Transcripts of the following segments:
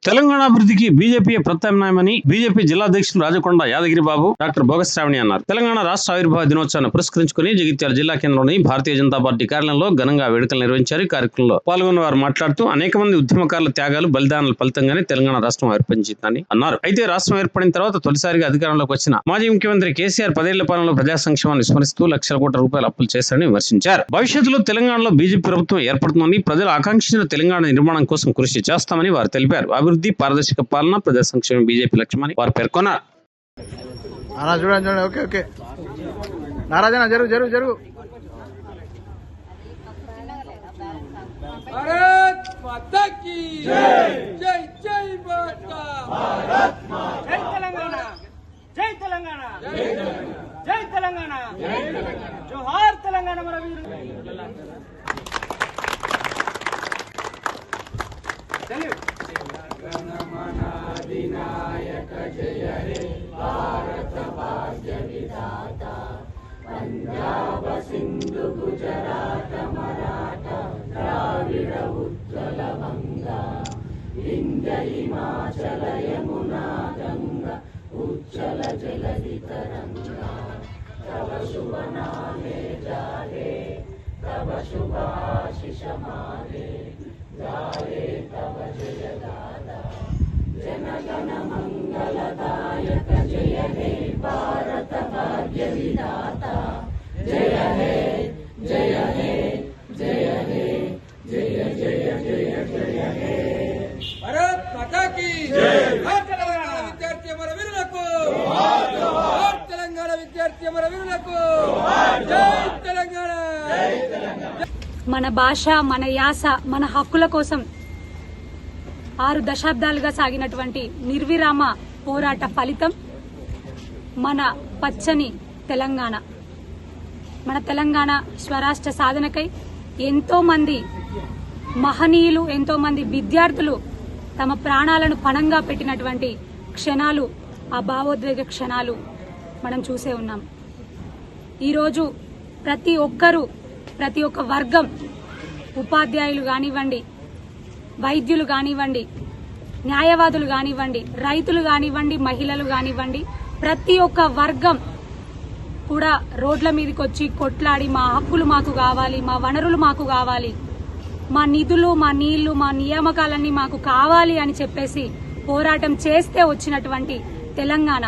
తెలంగాణ అభివృద్ధికి BJP ప్రత్యామ్నాయమని BJP జిల్లా అధ్యక్షులు రాజకొండ యాదగిరి బాబు డాక్టర్ బోగస్ శ్రావణి అన్నారు. తెలంగాణ రాష్ట్ర ఆవిర్భావ దినోత్సవాన్ని పురస్కరించుకుని జగిత్యాల జిల్లా కేంద్రంలోని భారతీయ జనతా పార్టీ కార్యాలయంలో ఘనంగా వేడుకలు నిర్వహించారు. ఈ కార్యక్రమంలో పాల్గొన్న వారు మాట్లాడుతూ అనేక మంది ఉద్యమకారుల త్యాగాలు బలిదానాల ఫలితంగానే తెలంగాణ రాష్ట్రం ఏర్పడిందని అన్నారు. అయితే రాష్ట్రం ఏర్పడిన తర్వాత తొలిసారిగా అధికారంలోకి వచ్చిన మాజీ ముఖ్యమంత్రి కేసీఆర్ 10 ఏళ్ల పాలనలో ప్రజా సంక్షేమాన్ని విస్మరిస్తూ లక్షల కోట్ల రూపాయల అప్పులు చేశారని విమర్శించారు. భవిష్యత్తులో తెలంగాణలో బీజేపీ ప్రభుత్వం ఏర్పడుతుందని, ప్రజలు ఆకాంక్షించిన తెలంగాణ నిర్మాణం కోసం కృషి చేస్తామని వారు తెలిపారు. అభివృద్ధి, పారదర్శక పాలన, ప్రజా సంక్షేమం బీజేపీ లక్ష్యమని వారు పేర్కొన్నారు. भारत माता की जय जय जय माता भारत माता जय तेलंगाना जय तेलंगाना जय तेलंगाना जय तेलंगाना जोहार तेलंगाना మన వీరు జనగణమన అధినాయక జయ హే భారత భాగ్య విధాత పంజాబ సింధు గుజరాత మరాఠా ద్రావిడ ఉజ్వల వంగా వింధ్య హిమాచల యమునా గంగా ఉజ్జల జలధి తరంగా తవ శుభ నామే జాగే తవ శుభ ఆశిష మాగే గాయే తవ జయ గాథా జనగణ మంగళదాయక జయ హే భారత భాగ్య విధాత జయ హే జయ హే జయ హే జయ జయ జయ జయ హే భారత్ మాతా కీ జై. తెలంగాణ విద్యార్థి అమర వీరులకు జోహార్. తెలంగాణ విద్యార్థి అమర వీరులకు జై తెలంగాణ. మన భాష, మన యాస, మన హక్కుల కోసం 6 దశాబ్దాలుగా సాగినటువంటి నిర్విరామ పోరాట ఫలితం మన పచ్చని తెలంగాణ. మన తెలంగాణ స్వరాష్ట్ర సాధనకై ఎంతో మంది మహనీయులు, ఎంతో మంది విద్యార్థులు తమ ప్రాణాలను పణంగా పెట్టినటువంటి క్షణాలు, ఆ భావోద్వేగ క్షణాలు మనం చూసే ఉన్నాం. ఈరోజు ప్రతి ఒక్కరూ, ప్రతి ఒక్క వర్గం, ఉపాధ్యాయులు కానివ్వండి, వైద్యులు కానివ్వండి, న్యాయవాదులు కానివ్వండి, రైతులు కానివ్వండి, మహిళలు కానివ్వండి, ప్రతి ఒక్క వర్గం కూడా రోడ్ల మీదకి వచ్చి కొట్లాడి మా హక్కులు మాకు కావాలి, మా వనరులు మాకు కావాలి, మా నిధులు, మా నీళ్లు, మా నియామకాలన్నీ మాకు కావాలి అని చెప్పేసి పోరాటం చేస్తే వచ్చినటువంటి తెలంగాణ.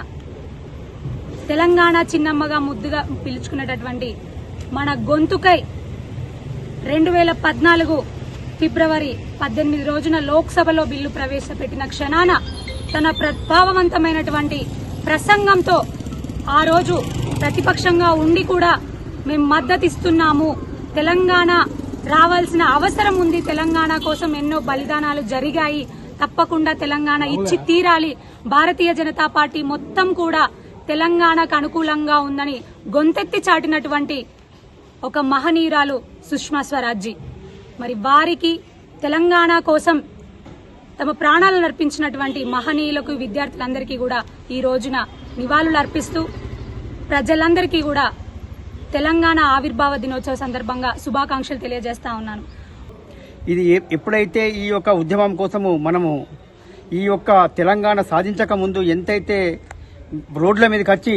తెలంగాణ చిన్నమ్మగా ముద్దుగా పిలుచుకున్నటువంటి మన గొంతుకై 2014 ఫిబ్రవరి 18 రోజున లోక్సభలో బిల్లు ప్రవేశపెట్టిన క్షణాన తన ప్రభావవంతమైనటువంటి ప్రసంగంతో ఆ రోజు ప్రతిపక్షంగా ఉండి కూడా మేము మద్దతిస్తున్నాము, తెలంగాణ రావాల్సిన అవసరం ఉంది, తెలంగాణ కోసం ఎన్నో బలిదానాలు జరిగాయి, తప్పకుండా తెలంగాణ ఇచ్చి తీరాలి, భారతీయ జనతా పార్టీ మొత్తం కూడా తెలంగాణకు అనుకూలంగా ఉందని గొంతెత్తి చాటినటువంటి ఒక మహనీయురాలు సుష్మా స్వరాజ్జీ. మరి వారికి, తెలంగాణ కోసం తమ ప్రాణాలను అర్పించినటువంటి మహనీయులకు, విద్యార్థులందరికీ కూడా ఈ రోజున నివాళులు అర్పిస్తూ ప్రజలందరికీ కూడా తెలంగాణ ఆవిర్భావ దినోత్సవ సందర్భంగా శుభాకాంక్షలు తెలియజేస్తా ఉన్నాను. ఇది ఎప్పుడైతే ఈ యొక్క ఉద్యమం కోసము మనము ఈ యొక్క తెలంగాణ సాధించక ముందు ఎంతైతే రోడ్ల మీదకి వచ్చి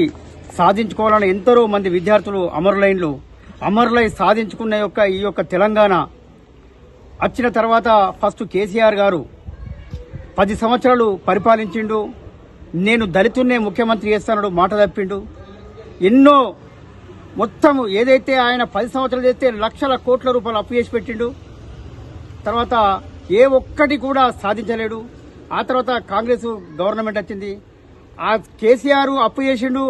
సాధించుకోవాలని ఎంతో మంది విద్యార్థులు అమరులై సాధించుకున్న ఈ యొక్క తెలంగాణ వచ్చిన తర్వాత ఫస్ట్ కేసీఆర్ గారు 10 సంవత్సరాలు పరిపాలించిండు. నేను దళితున్నే ముఖ్యమంత్రి చేస్తానడు మాట తప్పిండు. ఎన్నో మొత్తం ఏదైతే ఆయన 10 సంవత్సరాలు చేస్తే లక్షల కోట్ల రూపాయలు అప్పు చేసి పెట్టిండు. తర్వాత ఏ ఒక్కటి కూడా సాధించలేడు. ఆ తర్వాత కాంగ్రెస్ గవర్నమెంట్ వచ్చింది. ఆ కేసీఆర్ అప్పు చేసిండు,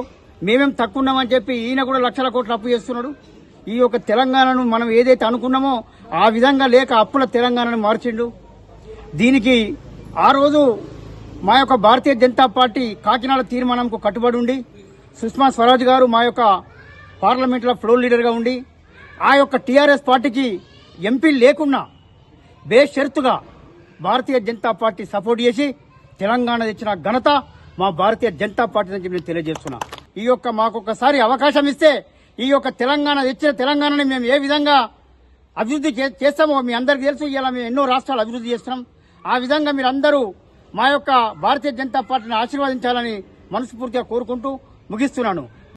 మేమేం తక్కువ ఉన్నామని చెప్పి ఈయన కూడా లక్షల కోట్ల అప్పు చేస్తున్నాడు. ఈ యొక్క తెలంగాణను మనం ఏదైతే అనుకున్నామో ఆ విధంగా లేక అప్పుల తెలంగాణను మార్చిండు. దీనికి ఆ రోజు మా యొక్క భారతీయ జనతా పార్టీ కాకినాడ తీర్మానంకు కట్టుబడి ఉండి సుష్మా స్వరాజ్ గారు మా యొక్క పార్లమెంట్లో ఫ్లోర్ లీడర్గా ఉండి ఆ యొక్క టీఆర్ఎస్ పార్టీకి ఎంపీ లేకున్నా బేషరతుగా భారతీయ జనతా పార్టీ సపోర్ట్ చేసి తెలంగాణ తెచ్చిన ఘనత మా భారతీయ జనతా పార్టీ నుంచి నేను తెలియజేస్తున్నా. ఈ యొక్క మాకొకసారి అవకాశం ఇస్తే ఈ యొక్క తెలంగాణ తెచ్చిన తెలంగాణని మేము ఏ విధంగా అభివృద్ధి చేస్తామో మీ అందరికీ తెలుసు. ఇలా మేము ఎన్నో రాష్ట్రాలు అభివృద్ధి చేస్తున్నాం. ఆ విధంగా మీరందరూ మా యొక్క భారతీయ జనతా పార్టీని ఆశీర్వదించాలని మనస్ఫూర్తిగా కోరుకుంటూ ముగిస్తున్నాను.